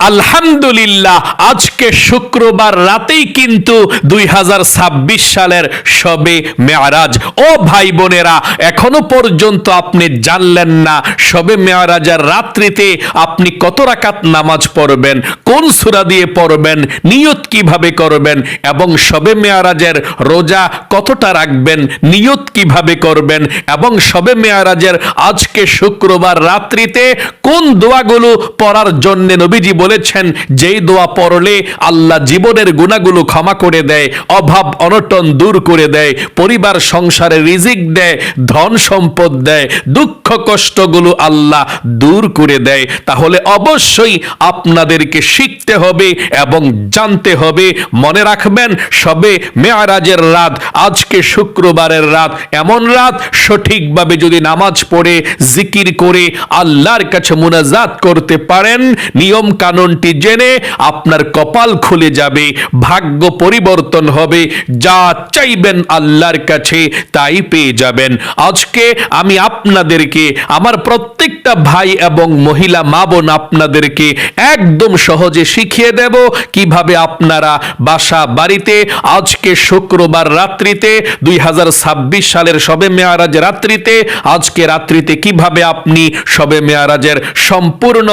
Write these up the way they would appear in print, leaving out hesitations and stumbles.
আলহামদুলিল্লাহ, আজকে শুক্রবার রাতেই কিন্তু 2026 সালের শবে মেয়ারাজ। ও ভাই বোনেরা, এখনো পর্যন্ত আপনি জানলেন না শবে মেয়ারাজের রাত্রিতে আপনি কত রাকাত নামাজ পড়বেন, কোন সূরা দিয়ে পড়বেন, নিয়ত কিভাবে করবেন, এবং শবে মেয়ারাজের রোজা কতটা রাখবেন, নিয়ত কিভাবে করবেন, এবং শবে মেয়ারাজের আজকে শুক্রবার রাত্রিতে কোন দোয়াগুলো পড়ার জন্য নবীজি বলেছেন যেই দোয়া পড়লে আল্লাহ জীবনের গুনাহগুলো ক্ষমা করে দেয়, অভাব অনটন দূর করে দেয়, পরিবার সংসারে রিজিক দেয়, ধন সম্পদ দেয়, দুঃখ কষ্টগুলো আল্লাহ দূর করে দেয়। তাহলে অবশ্যই আপনাদেরকে শিখতে হবে এবং জানতে হবে। মনে রাখবেন, শবে মেয়ারাজের রাত আজকে শুক্রবারের রাত, এমন রাত সঠিকভাবে যদি নামাজ পড়ে জিকির করে আল্লাহর কাছে মুনাজাত করতে পারেন, নিয়ম কানুনটি জেনে আপনার কপাল খুলে যাবে, ভাগ্য পরিবর্তন হবে, যা চাইবেন আল্লাহর কাছে তাই পেয়ে যাবেন। আজকে আমি আপনাদেরকে, আমার প্রত্যেকটা ভাই এবং মহিলা মা বোন আপনাদেরকে একদম সহজে শিখিয়ে দেব কিভাবে আপনারা বাসা বাড়িতে আজকে শুক্রবার রাত্রিতে 2026 সালের শবে মেয়ারাজ রাত্রিতে, আজকে রাত্রিতে কিভাবে আপনি শবে মেয়ারাজের সম্পূর্ণ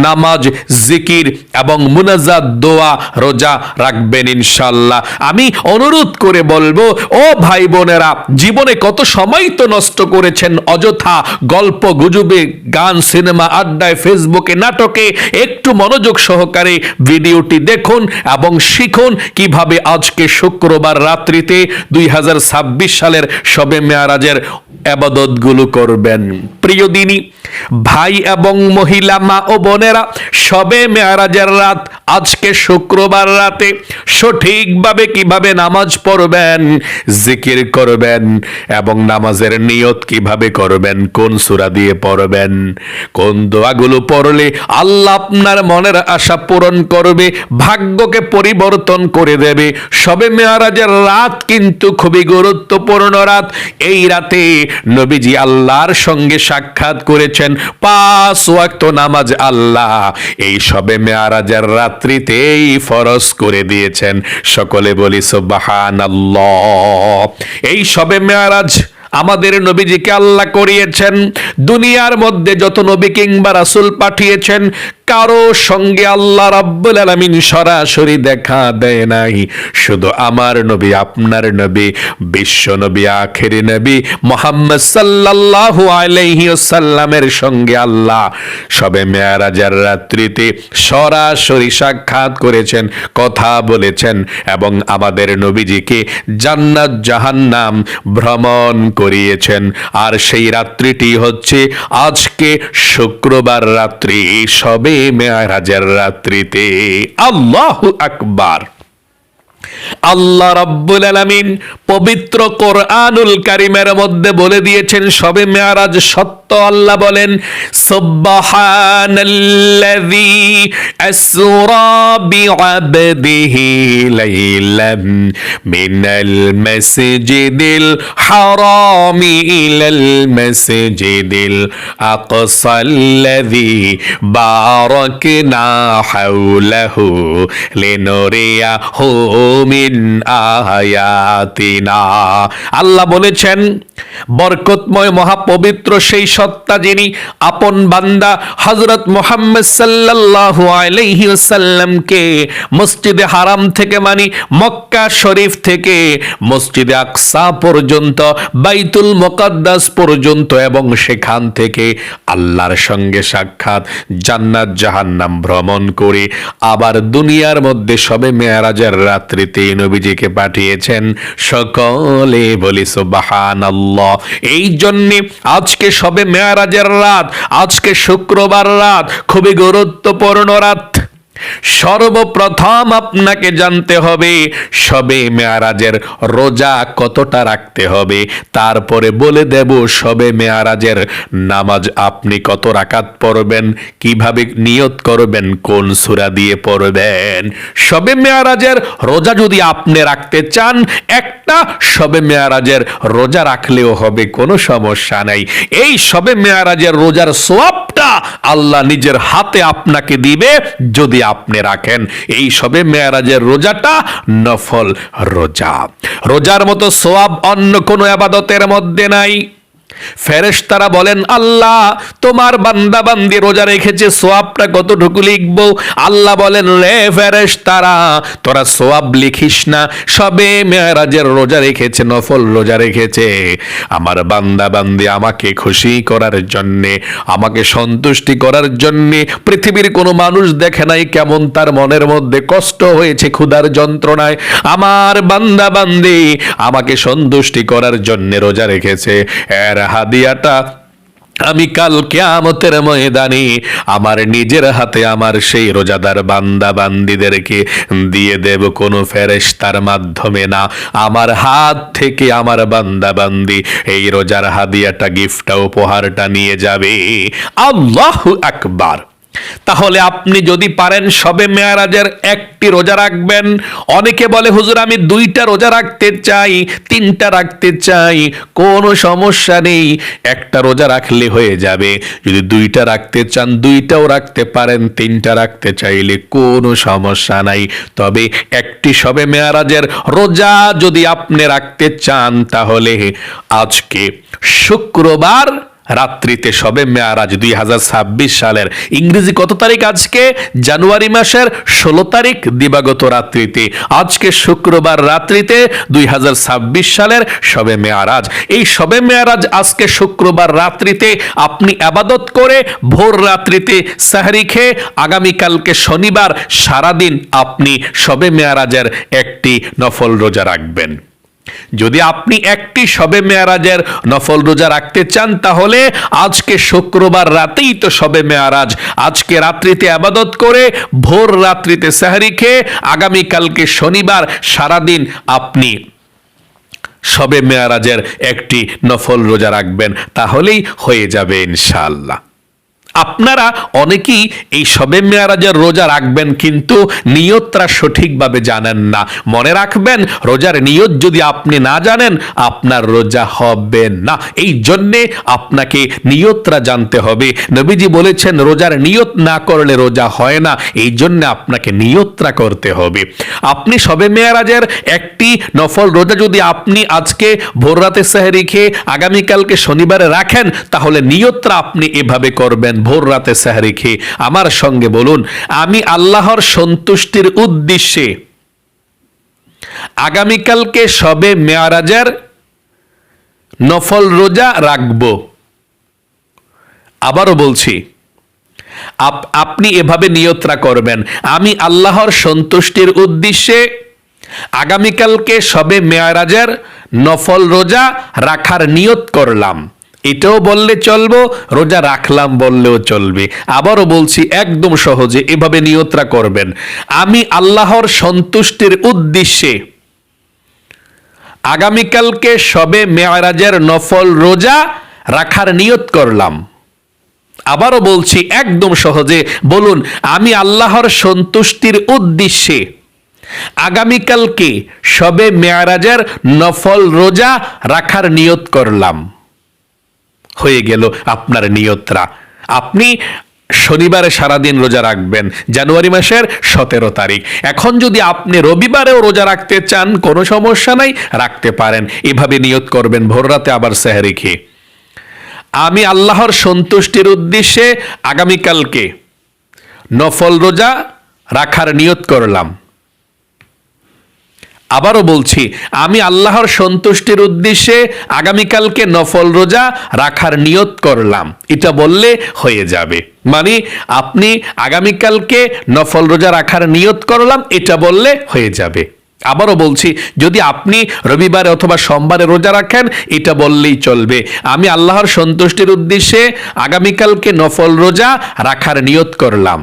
নামাজ, জিকির এবং মুনাজাত, দোয়া, রোজা রাখবেন ইনশাআল্লাহ। আমি অনুরোধ করে বলবো, ও ভাই বোনেরা, জীবনে কত সময় তো নষ্ট করেছেন অযথা গল্প গুজবে, গান, সিনেমা, আড্ডায়, ফেসবুকে, নাটকে। একটু মনোযোগ সহকারে ভিডিওটি দেখুন এবং শিখুন কিভাবে আজকে শুক্রবার রাত্রিতে 2026 সালের শবে মেয়ারাজের ইবাদতগুলো করবেন। প্রিয় দিনী ভাই এবং মহিলা মা ও বোনেরা, শবে মেয়ারাজের রাত আজকে শুক্রবার রাতে সঠিকভাবে কিভাবে নামাজ পড়বেন, জিকির করবেন এবং নামাজের নিয়ত কিভাবে করবেন, কোন সূরা দিয়ে পড়বেন, কোন দোয়াগুলো পড়লে আল্লাহ আপনার মনের আশা পূরণ করবে, ভাগ্যকে পরিবর্তন করে দেবে। শবে মেয়ারাজের রাত কিন্তু খুবই গুরুত্বপূর্ণ রাত। এই রাতে নবীজি আল্লাহর সঙ্গে সাক্ষাৎ করেছেন। 5 ওয়াক্ত নামাজ আল্লাহ এই শবে মেয়ারাজের রাত্রিতেই ফরজ করে দিয়েছেন। সকলে বলি সুবহানাল্লাহ। এই শবে মেয়ারাজ আমাদের নবীজিকে আল্লাহ করিয়েছেন। দুনিয়ার মধ্যে যত নবী কিংবা রাসূল পাঠিয়েছেন, কারো সঙ্গে আল্লাহ রাব্বুল আলামিন সরাসরি দেখা দেয় নাই। শুধু আমার নবী, আপনার নবী, বিশ্ব নবী, আখেরি নবী মুহাম্মদ সাল্লাল্লাহু আলাইহি ওয়াসাল্লামের সঙ্গে আল্লাহ শবে মেয়ারাজের রাত্রিতে সরাসরি সাক্ষাৎ করেছেন, কথা বলেছেন এবং আমাদের নবীজিকে জান্নাত জাহান্নাম ভ্রমণ করিয়েছেন। আর সেই রাত্রিটি হচ্ছে আজকে শুক্রবার রাত্রি, শবে মেয়ারাজের রাত্রিতে। আল্লাহু আকবার। আল্লাহ রাব্বুল আলামিন পবিত্র কোরআনুল কারীমের মধ্যে বলে দিয়েছেন শবে মেয়ারাজ সত্য। আল্লাহ বলেন, সুবহানাল্লাযী আসরা বিআবদিহি লাইলাম মিনাল মাসজিদিল হারামি ইলাল মাসজিদিল আকসাল্লাযী বারাকনা হাওলাহু লিনুরিয়াহু মিন আয়াতিনা। আল্লাহ বলেছেন, বরকতময় মহাপবিত্র সেই সত্তা যিনি আপন বান্দা হযরত মুহাম্মদ সাল্লাল্লাহু আলাইহি ওয়াসাল্লামকে মসজিদে হারাম থেকে, মানে মক্কা শরীফ থেকে মসজিদে আকসা পর্যন্ত, বাইতুল মুকাদ্দাস পর্যন্ত এবং সেখান থেকে আল্লাহর সঙ্গে সাক্ষাৎ, জান্নাত জাহান্নাম ভ্রমণ করে আবার দুনিয়ার মধ্যে শবে মেয়ারাজের রাত্রিতে নবীজিকে পাঠিয়েছেন। সকলে বলি সুবহানাল্লাহ। এই জন্য আজকে শবে মেয়ারাজের রাত, আজকে শুক্রবার রাত খুবই গুরুত্বপূর্ণ রাত। সর্বপ্রথম আপনাকে জানতে হবে শবে মেয়ারাজের রোজা কতটা রাখতে হবে, তারপরে বলে দেব শবে মেয়ারাজের নামাজ আপনি কত রাকাত পড়বেন, কিভাবে নিয়ত করবেন, কোন সূরা দিয়ে পড়বেন। শবে মেয়ারাজের রোজা যদি আপনি রাখতে চান, একটা শবে মেয়ারাজের রোজা রাখলেও হবে, কোনো সমস্যা নাই। এই শবে মেয়ারাজের রোজার সওয়াবটা আল্লাহ নিজের হাতে আপনাকে দিবে যদি আপনি রাখেন। এই শবে মেয়ারাজের রোজাটা নফল রোজা। রোজার মতো সওয়াব অন্য কোনো ইবাদতের মধ্যে নাই। ফেরেশতারা বলেন, আল্লাহ তোমার বান্দা বান্দি রোজা রেখেছে, সওয়াবটা কতটুকু লিখবো? আল্লাহ বলেন, রে ফেরেশতারা, তোরা সওয়াব লিখিস না, শবে মেরাজের রোজা রেখেছে, নফল রোজা রেখেছে। আমার বান্দা বান্দি আমাকে খুশি করার জন্যে, আমাকে সন্তুষ্টি করার জন্যে, পৃথিবীর কোনো মানুষ দেখে নাই কেমন তার মনের মধ্যে কষ্ট হয়েছে ক্ষুধার যন্ত্রণায়। আমার বান্দা বান্দি আমাকে সন্তুষ্টি করার জন্য রোজা রেখেছে, এর হাদিয়াটা আমি কাল কিয়ামতের ময়দানে আমার নিজের হাতে আমার সেই রোজাদার বান্দা বান্দিদেরকে দিয়ে দেব, কোনো ফেরেশতার মাধ্যমে না, আমার হাত থেকে আমার বান্দা বান্দি এই রোজার হাদিয়াটা, গিফটটা, উপহারটা নিয়ে যাবে। আল্লাহু আকবার। তাহলে আপনি যদি পারেন শবে মেয়ারাজের একটি রোজা রাখবেন। অনেকে বলে, হুজুর আমি 2টা রোজা রাখতে চাই, 3টা রাখতে চাই, কোনো সমস্যা নেই, একটা রোজা রাখলে হয়ে যাবে। যদি 2টা রাখতে চান 2টাও রাখতে পারেন, 3টা রাখতে চাইলে কোনো সমস্যা নাই। তবে একটি শবে মেয়ারাজের রোজা যদি আপনি রাখতে চান, তাহলে আজকে শুক্রবার রাত্রিতে শবে মেয়ারাজ 2026 সালের, ইংরেজি কত তারিখ আজকে? জানুয়ারি মাসের 16 তারিখ দিবাগত রাত্রিতে, আজকে শুক্রবার রাত্রিতে 2026 সালের শবে মেয়ারাজ। এই শবে মেয়ারাজ আজকে শুক্রবার রাত্রিতে আপনি ইবাদত করে ভোর রাত্রিতে সাহরি খেয়ে আগামীকালকে শনিবার সারাদিন আপনি শবে মেয়ারাজের একটি নফল রোজা রাখবেন। যদি আপনি একটি শবে মেয়ারাজের নফল রোজা রাখতে চান, তাহলে আজকে শুক্রবার রাতেই তো শবে মেয়ারাজ, আজকে রাত্রিতে ইবাদত করে ভোর রাত্রিতে সেহরি খেয়ে আগামীকালকে শনিবার সারাদিন আপনি শবে মেয়ারাজের একটি নফল রোজা রাখবেন, তাহলেই হয়ে যাবে ইনশাআল্লাহ। আপনারা অনেকেই এই শবে মেয়ারাজের রোজা রাখবেন, কিন্তু নিয়তটা সঠিকভাবে জানেন না। মনে রাখবেন, রোজার নিয়ত যদি আপনি না জানেন, আপনার রোজা হবে না। এই জন্যে আপনাকে নিয়তটা জানতে হবে। নবীজি বলেছেন, রোজার নিয়ত না করলে রোজা হয় না, এই জন্য আপনাকে নিয়তটা করতে হবে। আপনি শবে মেয়ারাজের একটি নফল রোজা যদি আপনি আজকে ভোর রাতে সেহরি খেয়ে আগামীকালকে শনিবারে রাখেন, তাহলে নিয়তটা আপনি এভাবে করবেন, ভোর রাতে সেহরি খেয়ে আমার সঙ্গে বলুন, আমি আল্লাহর সন্তুষ্টির উদ্দেশ্যে আগামীকালকে শবে মেয়ারাজের নফল রোজা রাখব। আবারও বলছি, আপনি এভাবে নিয়তরা করবেন, আমি আল্লাহর সন্তুষ্টির উদ্দেশ্যে আগামীকালকে শবে মেয়ারাজের নফল রোজা রাখার নিয়ত করলাম। এটাও বললে চলবে, রোজা রাখলাম বললেও চলবে। আবারও বলছি, একদম সহজে এভাবে নিয়তরা করবেন, আমি আল্লাহর সন্তুষ্টির উদ্দেশ্যে আগামীকালকে শবে মেয়ারাজের নফল রোজা রাখার নিয়ত করলাম। আবারও বলছি, একদম সহজে বলুন, আমি আল্লাহর সন্তুষ্টির উদ্দেশ্যে আগামীকালকে শবে মেয়ারাজের নফল রোজা রাখার নিয়ত করলাম। হয়ে গেল আপনার নিয়তরা। আপনি শনিবারে সারাদিন রোজা রাখবেন, জানুয়ারি মাসের 17 তারিখ। এখন যদি আপনি রবিবারেও রোজা রাখতে চান, কোনো সমস্যা নাই, রাখতে পারেন। এভাবে নিয়ত করবেন, ভোর রাতে আবার সেহরি খেয়ে আমি আল্লাহর সন্তুষ্টির উদ্দেশ্যে আগামীকালকে নফল রোজা রাখার নিয়ত করলাম। আবারও বলছি, আমি আল্লাহর সন্তুষ্টির উদ্দেশ্যে আগামীকালকে নফল রোজা রাখার নিয়ত করলাম। এটা বললে হয়ে যাবে, মানে আপনি আগামীকালকে নফল রোজা রাখার নিয়ত করলাম, এটা বললে হয়ে যাবে। আবারও বলছি, যদি আপনি রবিবারে অথবা সোমবারে রোজা রাখেন, এটা বললেই চলবে, আমি আল্লাহর সন্তুষ্টির উদ্দেশ্যে আগামীকালকে নফল রোজা রাখার নিয়ত করলাম।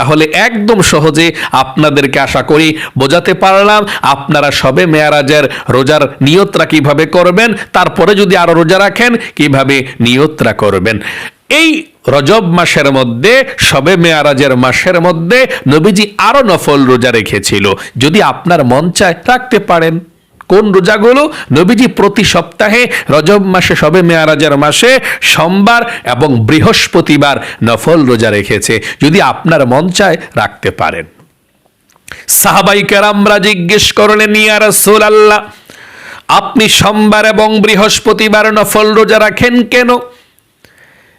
তাহলে একদম সহজে আপনাদেরকে আশা করি বোঝাতে পারলাম আপনারা শবে মেয়ারাজের রোজার নিয়তরা কিভাবে করবেন, তারপরে যদি আরো রোজা রাখেন কিভাবে নিয়তরা করবেন। এই রজব মাসের মধ্যে, শবে মেয়ারাজের মাসের মধ্যে নবীজি আরো নফল রোজা রেখেছিল, যদি আপনার মন চায় রাখতে পারেন। কোন রোজাগুলো? নবীজি প্রতি সপ্তাহে রজব মাসে, শবে মেয়ারাজের মাসে সোমবার এবং বৃহস্পতিবার নফল রোজা রেখেছে, যদি আপনার মন চায় রাখতে পারেন। সাহাবাই কেরামরা জিজ্ঞেস করলেন, ইয়া রাসূলুল্লাহ, আপনি সোমবার এবং বৃহস্পতিবার নফল রোজা রাখেন কেন?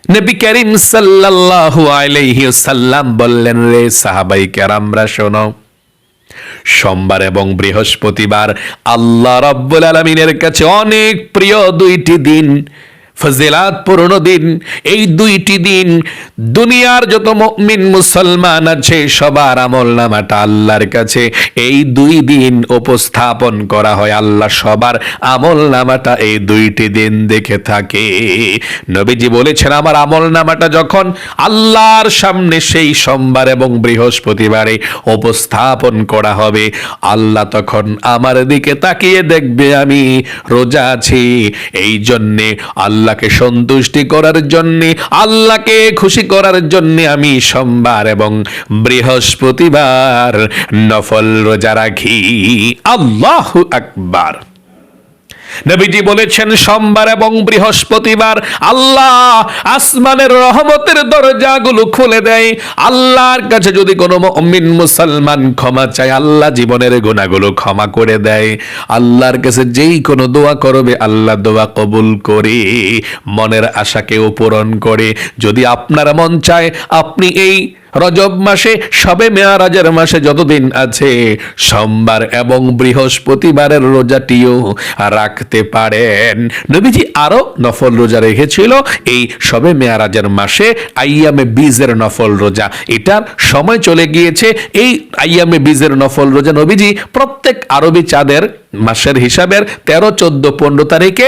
নবী করিম সাল্লাল্লাহু আলাইহি ওয়াসাল্লাম বললেন, রে সাহাবাই কেরামরা শোনো, সোমবার এবং বৃহস্পতিবার আল্লাহ রাব্বুল আলামিনের কাছে অনেক প্রিয় দুইটি দিন, ফজিলাতপূর্ণ দিন। এই দুইটি দিন দুনিয়ার যত মুমিন মুসলমান আছে সবার আমলনামাটা আল্লাহর কাছে এই দুই দিন উপস্থাপন করা হয়। আল্লাহ সবার আমলনামাটা এই দুইটি দিন দেখে থাকে। নবীজি বলেছেন, আমার আমলনামাটা যখন আল্লাহর সামনে সেই সোমবার এবং বৃহস্পতিবারে উপস্থাপন করা হবে, আল্লাহ তখন আমার দিকে তাকিয়ে দেখবে আমি রোজা আছি। এই জন্যে আল্লাহকে সন্তুষ্টি করার জন্যে, আল্লাহকে খুশি করার জন্যে আমি সোমবার এবং বৃহস্পতিবার নফল রোজা রাখি। আল্লাহু আকবার। নবীজি বলেছেন, সোমবার এবং বৃহস্পতিবার আল্লাহ আসমানের রহমতের দরজাগুলো খুলে দেয়। আল্লাহর কাছে যদি কোনো মুমিন মুসলমান ক্ষমা চায়, আল্লাহ জীবনের গুনাহগুলো ক্ষমা করে দেয়। আল্লাহর কাছে যেই কোনো দোয়া করবে আল্লাহ দোয়া কবুল করে, মনের আশাকেও পূরণ করে। যদি আপনার মন চায় আপনি এই রজব মাসে, শবে মেয়ারাজের মাসে যতদিন আছে, সোমবার এবং বৃহস্পতিবারের রোজাটিও রাখতে পারেন। নবীজি আরো নফল রোজা রেখেছিল এই শবে মেয়ারাজের মাসে, আইয়ামে বীজের নফল রোজা। এটার সময় চলে গিয়েছে। এই আইয়ামে বীজের নফল রোজা নবীজি প্রত্যেক আরবি চাঁদের মাসের হিসাবের 13, 14, 15 তারিখে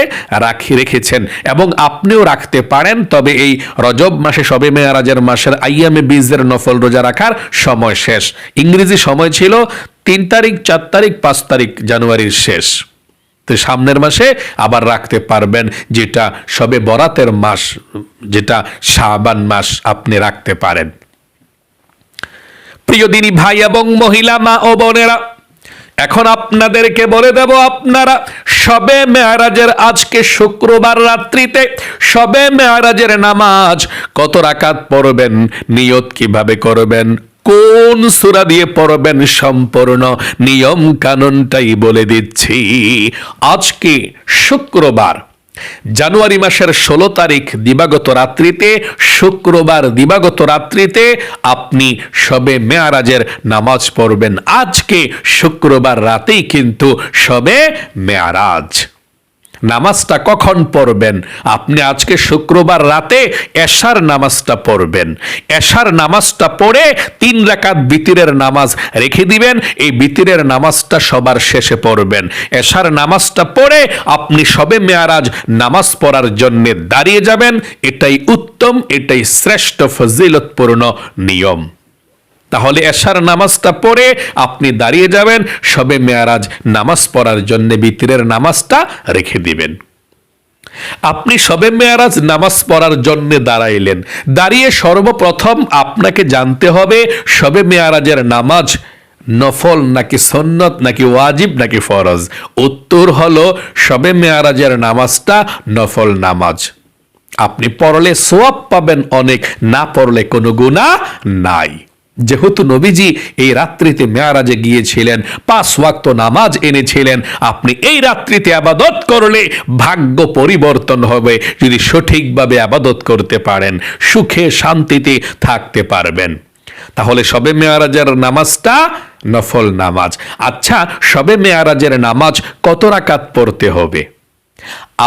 রেখেছেন এবং আপনিও রাখতে পারেন। তবে এই রজব মাসে, শবে মেয়ারাজের মাসের আইয়ামে বীজের নফল রোজা রাখার সময় শেষ। ইংরেজি সময় ছিল 3 তারিখ, 4 তারিখ, 5 তারিখ জানুয়ারির শেষ। তো সামনের মাসে আবার রাখতে পারবেন, যেটা শবে বরাতের মাস, যেটা শাবান মাস, আপনি রাখতে পারেন। প্রিয় দিনী ভাই এবং মহিলা, মা ও বোনেরা, এখন আপনাদেরকে বলে দেব, আপনারা শবে মেয়ারাজের আজকে শুক্রবার রাত্রিতে শবে মেয়ারাজের নামাজ কত রাকাত পড়বেন, নিয়ত কিভাবে করবেন, কোন সূরা দিয়ে পড়বেন, সম্পূর্ণ নিয়ম কানুনটাই বলে দিচ্ছি। আজকে শুক্রবার জানুয়ারি মাসের 16 তারিখ দিবাগত রাত্রিতে, শুক্রবার দিবাগত রাত্রিতে আপনি শবে মেয়ারাজের নামাজ পড়বেন। আজকে শুক্রবার রাতেই কিন্তু শবে মেয়ারাজ। নামাজটা কখন পড়বেন? আপনি আজকে শুক্রবার রাতে এশার নামাজটা পড়বেন। এশার নামাজটা পড়ে 3 রাকাত বিতিরের নামাজ রেখে দিবেন। এই বিতিরের নামাজটা সবার শেষে পড়বেন। এশার নামাজটা পড়ে আপনি শবে মেয়ারাজ নামাজ পড়ার জন্য দাঁড়িয়ে যাবেন। এটাই উত্তম, এটাই শ্রেষ্ঠ ফজিলতপূর্ণ নিয়ম। তাহলে এশার নামাজটা পড়ে আপনি দাঁড়িয়ে যাবেন, শবে মেয়ারাজ নামাজ পড়ার জন্য বিতিরের নামাজটা রেখে দিবেন। আপনি শবে মেয়ারাজ নামাজ পড়ার জন্য দাঁড়াইলেন, দাঁড়িয়ে সর্বপ্রথম আপনাকে জানতে হবে শবে মেয়ারাজের নামাজ নফল নাকি সুন্নত নাকি ওয়াজিব নাকি ফরজ। উত্তর হলো শবে মেয়ারাজের নামাজটা নফল নামাজ। আপনি পড়লে সওয়াব পাবেন অনেক, না পড়লে কোনো গুনাহ নাই। যেহেতু নবীজি এই রাত্রিতে মেয়ারাজে গিয়েছিলেন, 5 ওয়াক্ত নামাজ এনেছিলেন, আপনি এই রাত্রিতে আবাদত করলে ভাগ্য পরিবর্তন হবে। যদি সঠিকভাবে আবাদত করতে পারেন, সুখে শান্তিতে থাকতে পারবেন। তাহলে শবে মেয়ারাজের নামাজটা নফল নামাজ। আচ্ছা, শবে মেয়ারাজের নামাজ কত রাকাত পড়তে হবে?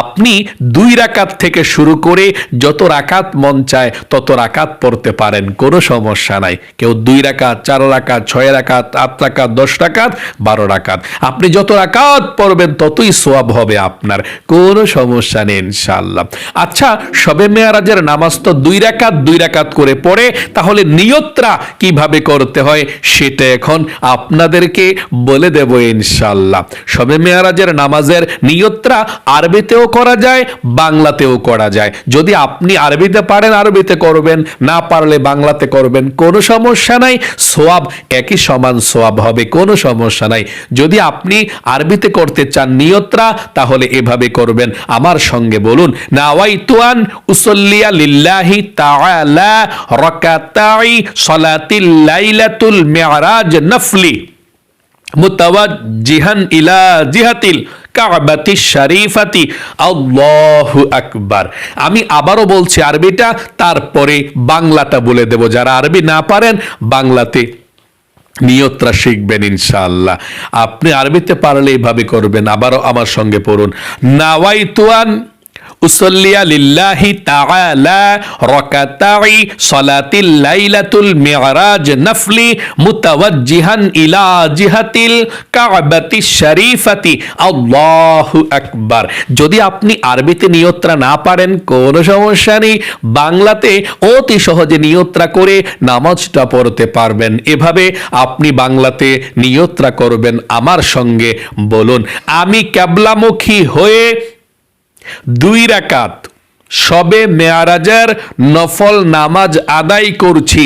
আপনি 2 রাকাত থেকে শুরু করে যত রাকাত মন চায় তত রাকাত পড়তে পারেন, কোনো সমস্যা নাই। কেউ 2 রাকাত, 4 রাকাত, 6 রাকাত, 8 রাকাত, 10 রাকাত, 12 রাকাত, আপনি যত রাকাত পড়বেন ততই সওয়াব হবে আপনার, কোনো সমস্যা নেই ইনশাআল্লাহ। আচ্ছা, শবে মেয়ারাজের নামাজ তো 2 রাকাত 2 রাকাত করে পড়ে, তাহলে নিয়তটা কিভাবে করতে হয় সেটা এখন আপনাদেরকে বলে দেব ইনশাআল্লাহ। শবে মেয়ারাজের নামাজের নিয়তটা আরবিতেও করা যায়, বাংলাতেও করা যায়। যদি আপনি আরবিতে পারেন আরবিতে করবেন, না পারলে বাংলাতে করবেন, কোনো সমস্যা নাই, সওয়াব একই সমান সওয়াব হবে, কোনো সমস্যা নাই। যদি আপনি আরবিতে করতে চান নিয়তরা, তাহলে এভাবে করবেন, আমার সঙ্গে বলুন, নাওয়াইতু আন উসাল্লিয়া লিল্লাহি তাআলা রাকাতাই সালাতিল লাইলাতুল মি'রাজ নফলি মুতাওয়াজ্জিহান ইলা জিহাতিল কাবাতি শরীফাতি আল্লাহু আকবার। আমি আবারও বলছি আরবিটা, তারপরে বাংলাটা বলে দেব। যারা আরবি না পারেন বাংলাতে নিয়তরা শিখবেন ইনশাআল্লাহ। আপনি আরবিতে পারলে এইভাবে করবেন, আবারও আমার সঙ্গে পড়ুন, নাওয়াইতু আন উসাল্লিয়া লিল্লাহি তাআলা রাকাতাই সালাতিল লাইলাতুল মি'রাজ নফলি মুতাওয়াজ্জিহান ইলা জিহাতিল কাবাতি শরীফাতি আল্লাহু আকবার। যদি আপনি আরবিতে নিয়তরা না পারেন কোনো সমস্যা নেই, বাংলাতে অতি সহজে নিয়তরা করে নামাজটা পড়তে পারবেন। এভাবে আপনি বাংলাতে নিয়তরা করবেন, আমার সঙ্গে বলুন, আমি কিবলামুখী হয়ে 2 রাকাত শবে মেয়ারাজের নফল নামাজ আদায় করছি,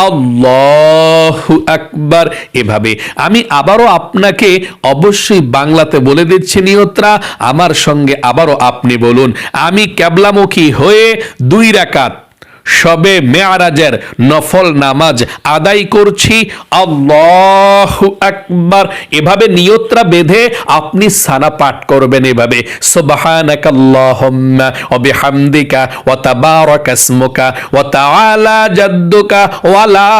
আল্লাহু আকবার। এভাবে আমি আবারও আপনাকে অবশ্যই বাংলাতে বলে দিচ্ছি নিয়তরা, আমার সঙ্গে আবারও আপনি বলুন, আমি কিবলামুখী হয়ে 2 রাকাত শবে মেয়ারাজের নফল নামাজ আদায় করছি, আল্লাহু আকবার। এভাবে নিয়তরা বেঁধে আপনি সানা পাঠ করবেন এভাবে, সুবহানাকাল্লাহুম্মা ওয়া বিহামদিকা ওয়া তাবারাকা ইসমুকা ওয়া তাআলা জাদ্দুকা ওয়া লা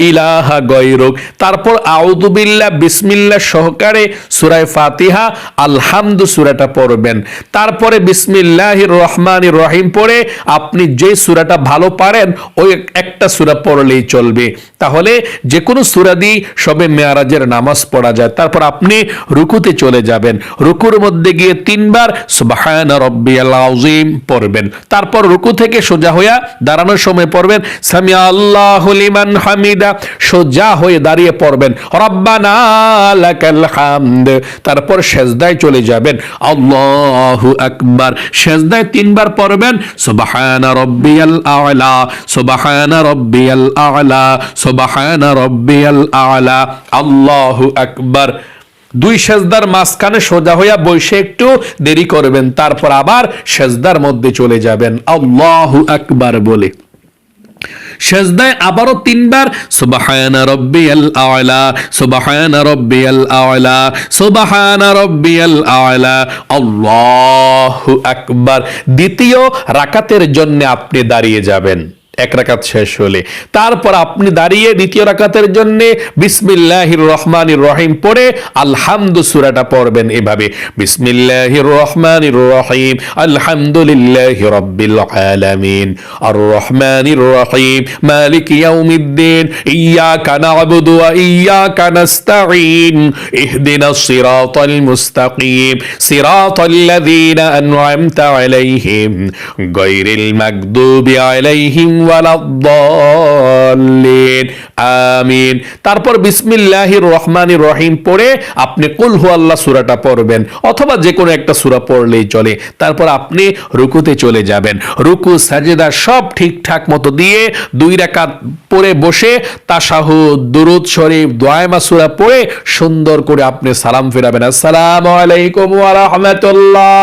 ইলাহা গায়রুক। তারপর আউযু বিল্লাহ বিসমিল্লাহ সহকারে সূরা ফাতিহা আলহামদু সূরাটা পড়বেন। তারপরে বিসমিল্লাহির রহমানির রহিম পড়ে আপনি যে সূরাটা ভালো পারেন ওই একটা সূরা পড়লেই চলবে। তাহলে যে কোনো সূরা দিয়ে শবে মেয়ারাজের নামাজ পড়া যায়। তারপর আপনি রুকুতে চলে যাবেন, রুকুর মধ্যে গিয়ে 3 বার সুবহান রাব্বিয়াল আযীম পড়বেন। তারপর রুকু থেকে সোজা হয়ে দাঁড়ানোর সময় পড়বেন সামিআ আল্লাহু লিমান হামিদা, সোজা হয়ে দাঁড়িয়ে পড়বেন রব্বানা লাকাল হামদ। তারপর সেজদায় চলে যাবেন, আল্লাহু আকবার, সেজদায় 3 বার পড়বেন সুবহানা রাব্বিয়াল আ'লা, সুবহানা রাব্বিয়াল আ'লা, সুবহানা রাব্বিয়াল আ'লা, আল্লাহু আকবার। 2 সেজদার মাঝখানে সোজা হইয়া বসে একটু দেরি করবেন, তারপর আবার সেজদার মধ্যে চলে যাবেন আল্লাহু আকবার বলে। সেজদায় আবারও 3 বার সুবহানা রাব্বিয়াল আ'লা, সুবহানা রাব্বিয়াল আ'লা, সুবহানা রাব্বিয়াল আ'লা, আল্লাহু আকবার। দ্বিতীয় রাকাতের জন্য আপনি দাঁড়িয়ে যাবেন 1 রাকাত শেষ হলে। তারপর আপনি দাঁড়িয়ে দ্বিতীয় রাকাতের জন্য বিসমিল্লাহির রহমানির রহিম পড়ে আলহামদু সূরাটা পড়বেন এভাবে, বিসমিল্লাহির রহমানির রহিম আলহামদুলিল্লাহি রাব্বিল আলামিন আর রহমানির রহিম মালিক ইয়াউমিদ্দিন ইয়াকা না'বুদু ওয়া ইয়াকা নাস্তাঈন ইহদিনাস সিরাতাল মুস্তাকিম সিরাতাল্লাযীনা আন'আমতা আলাইহিম গায়রিল মাগদুবি আলাইহিম ওয়ালাদ-দাল্লিন আমিন। তারপর বিসমিল্লাহির রহমানির রহিম পড়ে আপনি কুল হুয়াল্লাহ সূরাটা পড়বেন, অথবা যে কোনো একটা সূরা পড়লেই চলে। তারপর আপনি রুকুতে চলে যাবেন, রুকু সাজদা সব ঠিকঠাক মতো দিয়ে 2 রাকাত পড়ে বসে তাশাহুদ দুরূদ শরীফ দোয়া মাসুরা পড়ে সুন্দর করে আপনি সালাম ফিরাবেন, আসসালামু আলাইকুম ওয়া রাহমাতুল্লাহ,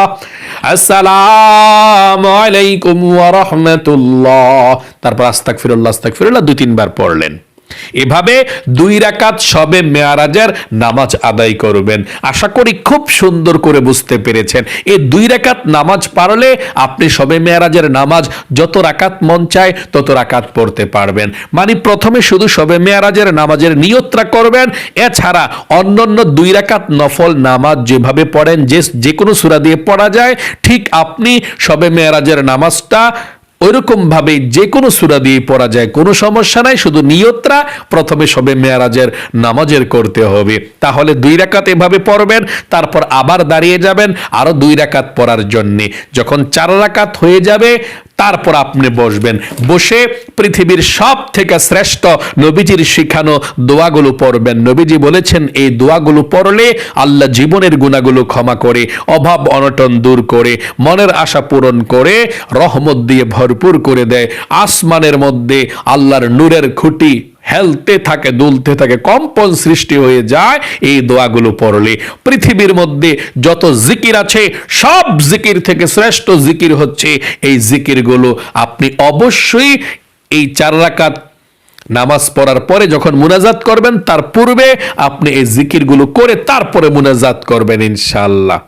আসসালামু আলাইকুম ওয়া রাহমাতুল্লাহ। তারপর আস্তাগফিরুল্লাহ আস্তাগফিরুল্লাহ 2-3 বার পড়লেন। এভাবে 2 রাকাত শবে মেয়ারাজের নামাজ আদায় করবেন। আশা করি খুব সুন্দর করে বুঝতে পেরেছেন। এই 2 রাকাত নামাজ পড়লে আপনি শবে মেয়ারাজের নামাজ যত রাকাত মন চায় তত রাকাত পড়তে পারবেন। মানে প্রথমে শুধু শবে মেয়ারাজের নামাজের নিয়তটা করবেন, এছাড়া অন্যান্য 2 রাকাত নফল নামাজ যেভাবে পড়েন, যে কোনো সূরা দিয়ে পড়া যায়, ঠিক আপনি শবে মেয়ারাজের নামাজটা ওইরকম ভাবে যে কোনো সূরা দিয়ে পড়া যায়, কোনো সমস্যা নাই। শুধু নিয়তটা প্রথমে শবে মেয়ারাজের নামাজের করতে হবে। তাহলে 2 রাকাত এভাবে পড়বেন, তারপর আবার দাঁড়িয়ে যাবেন আরো 2 রাকাত পড়ার জন্য। যখন 4 রাকাত হয়ে যাবে তারপর আপনি বসবেন। বসে পৃথিবীর সব থেকে শ্রেষ্ঠ নবীজির শিখানো দোয়াগুলো পড়বেন। নবীজি বলেছেন এই দোয়াগুলো পড়লে আল্লাহ জীবনের গুনাহগুলো ক্ষমা করে, অভাব অনটন দূর করে, মনের আশা পূরণ করে, রহমত দিয়ে ভরপুর করে দেয়। আসমানের মধ্যে আল্লাহর নূরের খুঁটি হেলতে থাকে, দুলতে থাকে, কম্পন সৃষ্টি হয়ে যায় এই দোয়াগুলো পড়লে। পৃথিবীর মধ্যে যত জিকির আছে সব জিকির থেকে শ্রেষ্ঠ জিকির হচ্ছে এই জিকিরগুলো। আপনি অবশ্যই এই 4 রাকাত নামাজ পড়ার পরে যখন মুনাজাত করবেন তার পূর্বে আপনি এই জিকিরগুলো করে তারপরে মুনাজাত করবেন ইনশাআল্লাহ।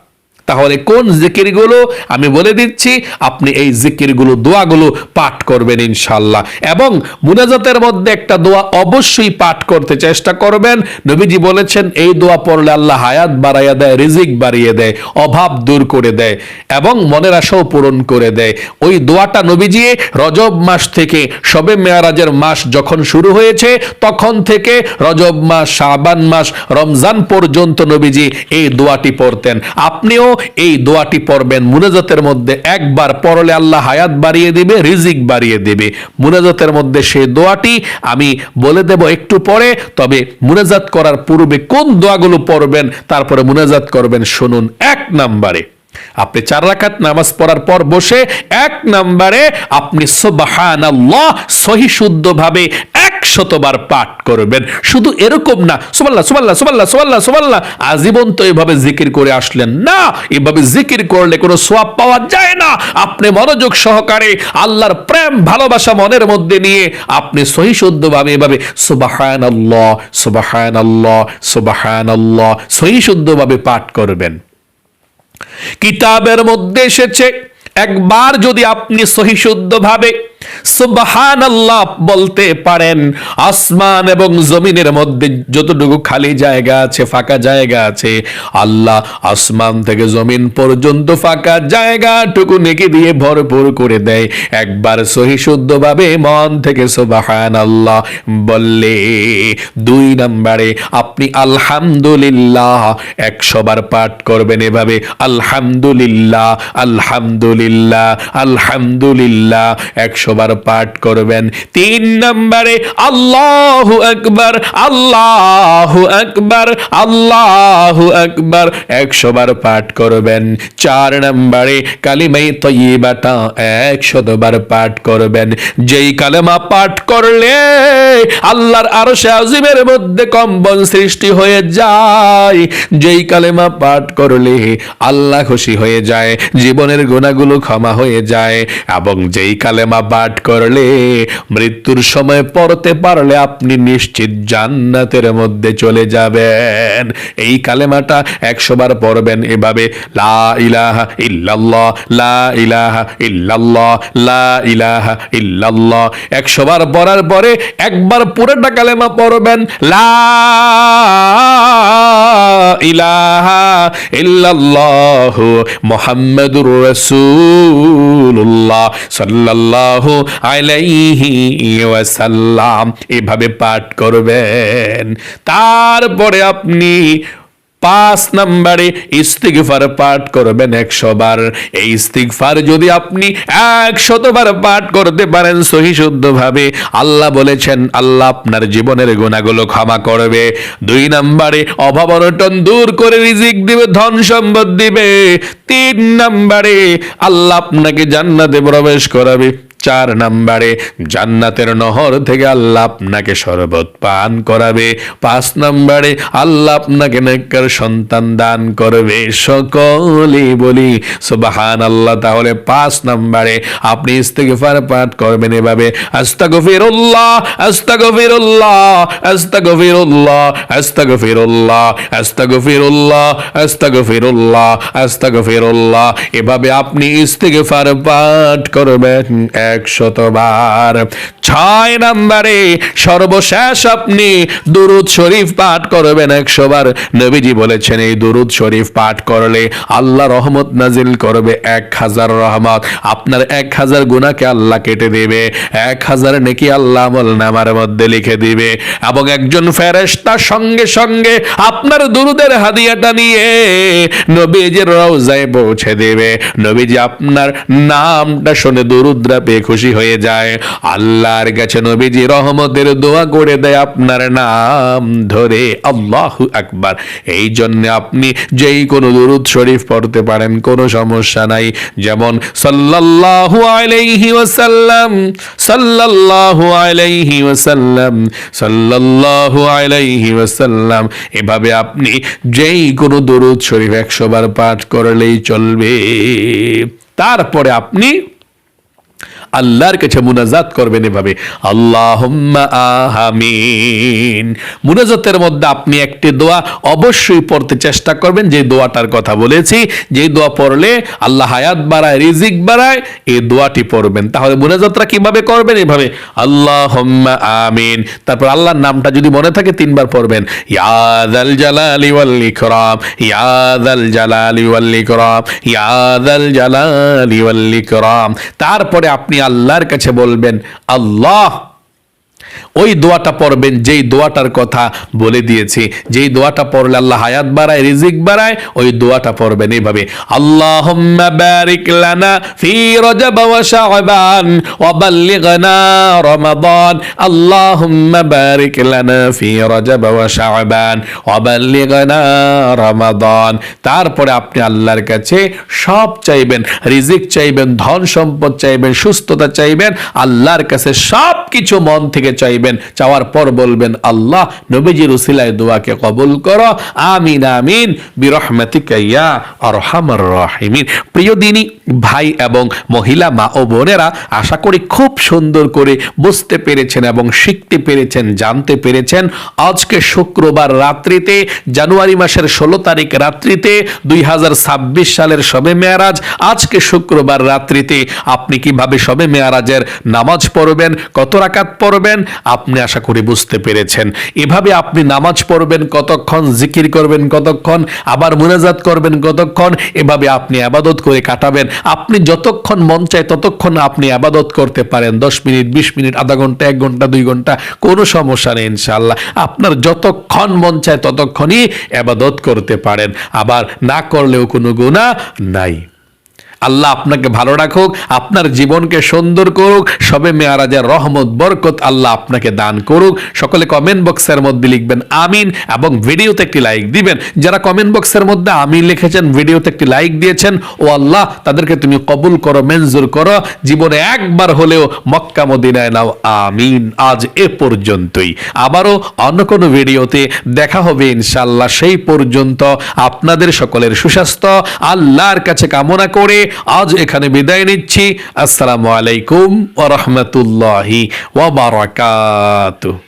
তাহলে কোন জিকিরগুলো আমি বলে দিচ্ছি, আপনি এই জিকিরগুলো দোয়াগুলো পাঠ করবেন ইনশাআল্লাহ। এবং মুনাজাতের মধ্যে একটা দোয়া অবশ্যই পাঠ করতে চেষ্টা করবেন। নবীজি বলেছেন এই দোয়া পড়লে আল্লাহ হায়াত বাড়াইয়া দেয়, রিজিক বাড়িয়ে দেয়, অভাব দূর করে দেয় এবং মনের আশাও পূরণ করে দেয়। ওই দোয়াটা নবীজি রজব মাস থেকে, শবে মেয়ারাজের মাস যখন শুরু হয়েছে তখন থেকে রজব মাস, শাবান মাস, রমজান পর্যন্ত নবীজি এই দোয়াটি পড়তেন। আপনিও এই দোয়াটি পড়বেন। মুনাজাতের মধ্যে একবার পড়লে আল্লাহ হায়াত বাড়িয়ে দিবে, রিজিক বাড়িয়ে দিবে। মুনাজাতের মধ্যে সেই দোয়াটি আমি বলে দেব একটু পরে। তবে মুনাজাত করার পূর্বে কোন দোয়াগুলো পড়বেন তারপরে মুনাজাত করবেন শুনুন। 1 নম্বরে আপনি 4 রাকাত নামাজ পড়ার পর বসে 1 নম্বরে আপনি সুবহানাল্লাহ সহি শুদ্ধভাবে 100 বার পাঠ করবেন। শুধু এরকম না সুবহানাল্লাহ সুবহানাল্লাহ সুবহানাল্লাহ সুবহানাল্লাহ সুবহানাল্লাহ আজীবন তো এভাবে জিকির করে আসলেন না। এভাবে জিকির করলে কোনো সওয়াব পাওয়া যায় না। আপনি মনোযোগ সহকারে আল্লাহর প্রেম ভালোবাসা মনের মধ্যে নিয়ে আপনি সহি শুদ্ধভাবে এভাবে সুবহানাল্লাহ সুবহানাল্লাহ সুবহানাল্লাহ সহি শুদ্ধভাবে পাঠ করবেন। কিতাবের মধ্যে এসেছে একবার যদি আপনি সহি শুদ্ধভাবে সুবহানাল্লাহ বলতে পারেন, আসমান এবং জমিনের মধ্যে যতটুকু খালি জায়গা আছে, ফাঁকা জায়গা আছে, আল্লাহ আসমান থেকে জমিন পর্যন্ত ফাঁকা জায়গাটুকু নেকি দিয়ে ভরপুর করে দেয়। একবার সহি শুদ্ধভাবে মন থেকে সুবহানাল্লাহ বললে। 2 নম্বরে আপনি আলহামদুলিল্লাহ 100 বার পাঠ করবেন এভাবে, আলহামদুলিল্লাহ আলহামদুলিল্লাহ আলহামদুলিল্লাহ 100 বার পাঠ করবেন। 3 নম্বরে আল্লাহু আকবার আল্লাহু আকবার আল্লাহু আকবার 100 বার পাঠ করবেন। 4 নম্বরে কালিমায়ে তয়্যিবাটা 100 বার পাঠ করবেন। যেই কালেমা পাঠ করলে আল্লাহর আরশে আজিমের মধ্যে কম্পন সৃষ্টি হয়ে যায়, যেই কালেমা পাঠ করলে আল্লাহ খুশি হয়ে যায়, জীবনের গুনাহগুলো ক্ষমা হয়ে যায়। এবং যেই কালেমা পাঠ করলে মৃত্যুর সময় পড়তে পারলে আপনি নিশ্চিত জান্নাতের মধ্যে চলে যাবেন। এই কালেমাটা 100 বার পড়বেন এভাবে, লা ইলাহা ইল্লাল্লাহ লা ইলাহা ইল্লাল্লাহ লা ইলাহা ইল্লাল্লাহ। 100 বার পড়ার পরে একবার পুরোটা কালেমা পড়বেন, লা ইলাহা ইল্লাল্লাহ মুহাম্মাদুর রাসূলুল্লাহ সাল্লাল্লাহু আলাইহি ওয়াসাল্লাম এভাবে পাঠ করবেন। তারপরে আপনি 5 নম্বরে ইস্তিগফার পাঠ করবেন 100 বার। এই ইস্তিগফার যদি আপনি 100 বার পাঠ করতে পারেন সহি শুদ্ধভাবে, আল্লাহ বলেছেন আল্লাহ আপনার জীবনের গুনাহগুলো ক্ষমা করবে। 2 নম্বরে অভাব অনটন দূর করে রিজিক দিবে, ধন সম্পদ দিবে। 3 নম্বরে আল্লাহ আপনাকে জান্নাতে প্রবেশ করাবে। 4 নম্বরে জান্নাতের নহর থেকে আল্লাহ আপনাকে শরবত পান করাবে। 5 নম্বরে আল্লাহ আপনাকে নেককার সন্তান দান করবে। সকলেই বলি সুবহানাল্লাহ। তাহলে 5 নম্বরে আপনি ইস্তিগফার পাঠ করবেন এভাবে, আস্তাগফিরুল্লাহ আস্তাগফিরুল্লাহ আস্তাগফিরুল্লাহ আস্তাগফিরুল্লাহ আস্তাগফিরুল্লাহ আস্তাগফিরুল্লাহ আস্তাগফিরুল্লাহ। এভাবে আপনি ইস্তিগফার পাঠ করবেন 100 বার। 6 নম্বরে সর্বশেষ আপনি দুরূদ শরীফ পাঠ করবেন 100 বার। নবীজি বলেছেন এই দুরূদ শরীফ পাঠ করলে আল্লাহ রহমত নাজিল করবে 1000 রহমত। আপনার 1000 গুনাহকে আল্লাহ কেটে দেবে, 1000 নেকি আল্লাহ আমলনামার মধ্যে লিখে দিবে। এবং একজন ফেরেশতা সঙ্গে সঙ্গে আপনার দুরূদের হাদিয়াটা নিয়ে নবীজির রওজায় পৌঁছে দেবে। নবীজি আপনার নামটা শুনে দুরূদরা পেয়ে খুশি হয়ে যায়, আল্লাহর কাছে নবীজি রহমতের দোয়া করে দেয় আপনার নাম ধরে। আল্লাহু আকবার। এই জন্য আপনি যেই কোনো দুরূদ শরীফ পড়তে পারেন, কোনো সমস্যা নাই। যেমন সাল্লাল্লাহু আলাইহি ওয়াসাল্লাম সাল্লাল্লাহু আলাইহি ওয়াসাল্লাম সাল্লাল্লাহু আলাইহি ওয়াসাল্লাম, এভাবে আপনি যেই কোনো দুরূদ শরীফ 100 বার পাঠ করলেই চলবে। তারপরে আপনি আল্লাহর কাছে মুনাজাত করবেন এভাবে, আল্লাহুম্মা আমিন। মুনাজাতের মধ্যে আপনি একটি দোয়া অবশ্যই পড়তে চেষ্টা করবেন, যে দোয়াটার কথা বলেছি, যে দোয়া পড়লে আল্লাহ হায়াত বাড়ায়, রিজিক বাড়ায়, এই দোয়াটি পড়বেন। তাহলে মুনাজাতটা কিভাবে করবেন? এভাবে আল্লাহুম্মা আমিন। তারপর আল্লাহর নামটা যদি মনে থাকে 3 বার পড়বেন, ইয়া যাল জালালি ওয়াল ইকরাম, ইয়া যাল জালালি ওয়াল ইকরাম, ইয়া যাল জালালি ওয়াল ইকরাম। তারপরে আপনি আল্লাহর কাছে বলবেন আল্লাহ, ওই দোয়াটা পড়বেন যেই দোয়াটার কথা বলে দিয়েছি, যেই দোয়াটা পড়লে আল্লাহ হায়াত বাড়ায়, রিজিক বাড়ায়, ওই দোয়াটা পড়বেন এইভাবে, আল্লাহুম্মা বারিক লানা ফি রজব ওয়া শাবান ওয়া বাল্লিগনা রমাদান, আল্লাহুম্মা বারিক লানা ফি রজব ওয়া শাবান ওয়া বাল্লিগনা রমাদান। তারপরে আপনি আল্লাহর কাছে সব চাইবেন, রিজিক চাইবেন, ধন সম্পদ চাইবেন, সুস্থতা চাইবেন, আল্লাহর কাছে সব কিছু মন থেকে চাইবেন। চাওয়ার পর বলবেন আল্লাহ নবীজির উসিলায় দোয়াকে কবুল করো, আমিন আমিন বিরহমাতিকা ইয়া আরহামার রাহিমিন। প্রিয় দিনী ভাই এবং মহিলা মা ও বোনেরা, আশা করি খুব সুন্দর করে বুঝতে পেরেছেন এবং শিখতে পেরেছেন, জানতে পেরেছেন। আজকে শুক্রবার রাত্রিতে, জানুয়ারি মাসের 16 তারিখ রাত্রিতে 2026 সালের শবে মেয়ারাজ, আজকে শুক্রবার রাত্রিতে আপনি কিভাবে শবে মেয়ারাজের নামাজ পড়বেন, কত রাকাত পড়বেন, আপনি আশা করি বুঝতে পেরেছেন। এভাবে আপনি নামাজ পড়বেন কতক্ষণ, জিকির করবেন কতক্ষণ, আবার মুনাজাত করবেন কতক্ষণ, এভাবে আপনি ইবাদত করে কাটাবেন। আপনি যতক্ষণ মন চায় ততক্ষণ আপনি ইবাদত করতে পারেন, 10 মিনিট, 20 মিনিট, আধা ঘন্টা, 1 ঘন্টা, 2 ঘন্টা, কোনো সমস্যা নেই ইনশাআল্লাহ। আপনার যতক্ষণ মন চায় ততক্ষণই ইবাদত করতে পারেন, আবার না করলেও কোনো গুনাহ নাই। আল্লাহ আপনাকে ভালো রাখুক, আপনার জীবনকে সুন্দর করুক, শবে মেয়ারাজের রহমত বরকত আল্লাহ আপনাকে দান করুক। সকলে কমেন্ট বক্সের মধ্যে লিখবেন আমিন এবং ভিডিওতে একটি লাইক দিবেন। যারা কমেন্ট বক্সের মধ্যে আমিন লিখেছেন, ভিডিওতে একটি লাইক দিয়েছেন, ও আল্লাহ তাদেরকে তুমি কবুল করো, মঞ্জুর করো, জীবনে একবার হলেও মক্কা মদিনায় নাও, আমিন। আজ এ পর্যন্তই, আবারও অন্য কোনো ভিডিওতে দেখা হবে ইনশাআল্লাহ। সেই পর্যন্ত আপনাদের সকলের সুস্বাস্থ্য আল্লাহর কাছে কামনা করে আজ এখানে বিদায় নিচ্ছি। আসসালামু আলাইকুম ওয়া রাহমাতুল্লাহি ওয়া বারাকাতুহু।